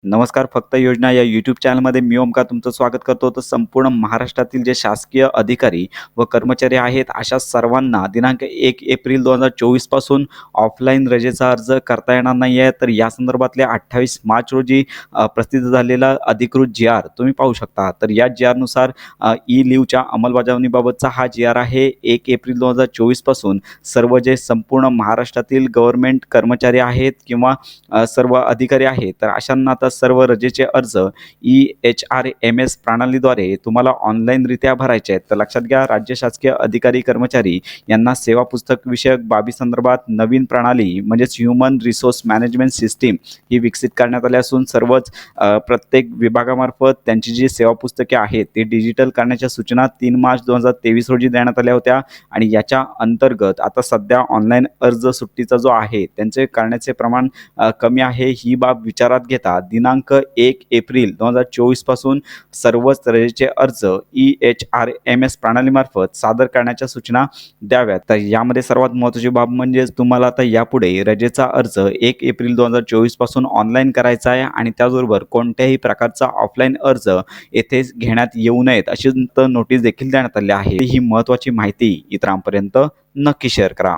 नमस्कार. फक्त योजना या यूट्यूब चॅनलमध्ये मी ओमकार तुमचं स्वागत करतो. तर संपूर्ण महाराष्ट्रातील जे शासकीय अधिकारी व कर्मचारी आहेत, अशा सर्वांना दिनांक 1 एप्रिल 2024 पासून ऑफलाईन रजेचा अर्ज करता येणार नाही आहे. तर या संदर्भातल्या 28 मार्च रोजी प्रसिद्ध झालेला अधिकृत जी-आर तुम्ही पाहू शकता. तर या जी-आरनुसार ई लिव्हच्या अंमलबजावणीबाबतचा हा जी-आर आहे. 1 एप्रिल 2024 पासून सर्व जे संपूर्ण महाराष्ट्रातील गव्हर्नमेंट कर्मचारी आहेत किंवा सर्व अधिकारी आहेत, तर अशांना आता सर्व रजेचे अर्ज EHRMS प्रणालीद्वारे तुम्हाला ऑनलाईनरित्या भरायचे आहेत. तर लक्षात घ्या, राज्य शासकीय अधिकारी कर्मचारी यांना सेवा पुस्तक विषयक बाबी संदर्भात नवीन प्रणाली म्हणजेच ह्युमन रिसोर्स मॅनेजमेंट सिस्टीम ही विकसित करण्यात आली असून सर्वच प्रत्येक विभागामार्फत त्यांची जी सेवा पुस्तके आहेत ते डिजिटल करण्याच्या सूचना 3 मार्च 2023 रोजी देण्यात आल्या होत्या. आणि याच्या अंतर्गत आता सध्या ऑनलाईन अर्ज सुट्टीचा जो आहे त्यांचे करण्याचे प्रमाण कमी आहे. ही बाब विचारात घेता दिनांक 1 एप्रिल 2024 पासून सर्वच रजेचे अर्ज EHRMS प्रणालीमार्फत सादर करण्याच्या सूचना द्याव्यात. तर यामध्ये सर्वात महत्त्वाची बाब म्हणजे तुम्हाला आता यापुढे रजेचा अर्ज 1 एप्रिल 2024 पासून ऑनलाईन करायचा आहे आणि त्याचबरोबर कोणत्याही प्रकारचा ऑफलाईन अर्ज येथे घेण्यात येऊ नयेत अशी नोटीस देखील देण्यात आली आहे. ही महत्त्वाची माहिती इतरांपर्यंत नक्की शेअर करा.